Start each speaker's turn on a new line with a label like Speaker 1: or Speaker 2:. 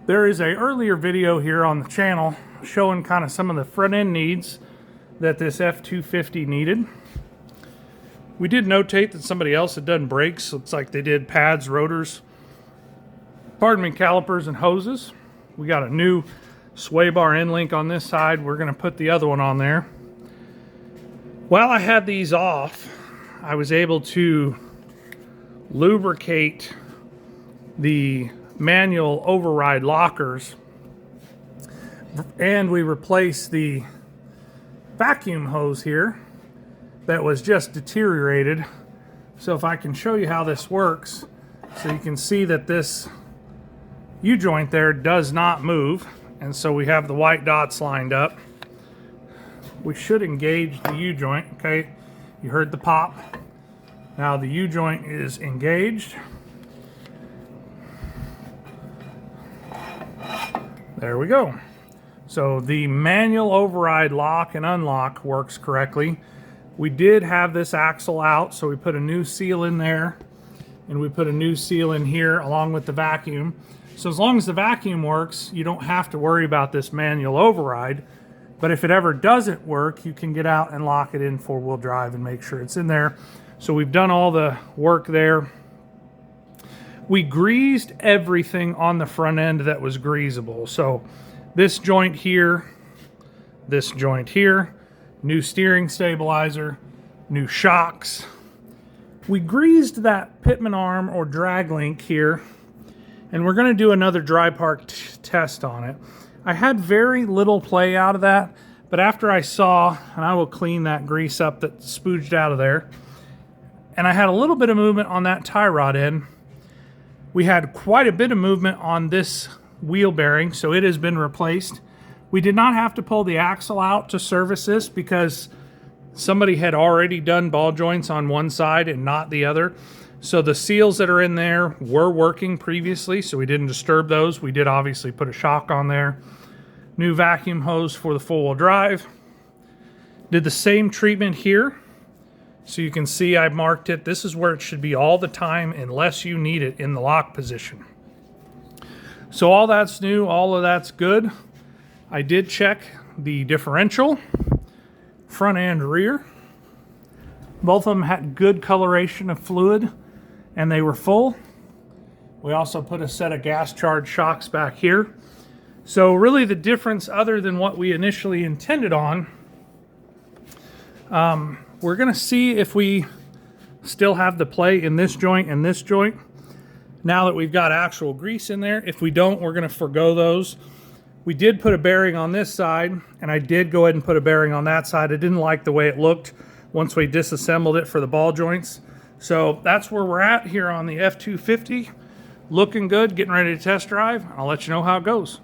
Speaker 1: There is a earlier video here on the channel showing kind of some of the front end needs that this F250 needed. We did notate that somebody else had done brakes. Looks like they did pads, rotors, calipers and hoses. We got a new sway bar end link on this side. We're going to put the other one on there. While I had these off, I was able to lubricate the manual override lockers, and we replaced the vacuum hose here that was just deteriorated. So if I can show you how this works, so you can see that this U-joint there does not move, and so we have the white dots lined up. We should engage the U-joint. Okay, you heard the pop. Now the U-joint is engaged. There we go. So the manual override lock and unlock works correctly. We did have this axle out, so we put a new seal in there, and we put a new seal in here along with the vacuum. So as long as the vacuum works, you don't have to worry about this manual override. But if it ever doesn't work, you can get out and lock it in four-wheel drive and make sure it's in there. So we've done all the work there. We greased everything on the front end that was greasable. So this joint here, new steering stabilizer, new shocks. We greased that pitman arm or drag link here, and we're going to do another dry park test on it. I had very little play out of that, but after I saw, and I will clean that grease up that spooged out of there, and I had a little bit of movement on that tie rod end. We had quite a bit of movement on this wheel bearing, so it has been replaced. We did not have to pull the axle out to service this because somebody had already done ball joints on one side and not the other. So the seals that are in there were working previously, so we didn't disturb those. We did obviously put a shock on there. New vacuum hose for the four-wheel drive. Did the same treatment here. So you can see I marked it. This is where it should be all the time unless you need it in the lock position. So all that's new, all of that's good. I did check the differential, front and rear. Both of them had good coloration of fluid and they were full. We also put a set of gas charged shocks back here. So really the difference, other than what we initially intended on, we're going to see if we still have the play in this joint and this joint now that we've got actual grease in there. If we don't, we're going to forgo those. We did put a bearing on this side, and I did go ahead and put a bearing on that side. I didn't like the way it looked once we disassembled it for the ball joints. So that's where we're at here on the F250. Looking good, getting ready to test drive. I'll let you know how it goes.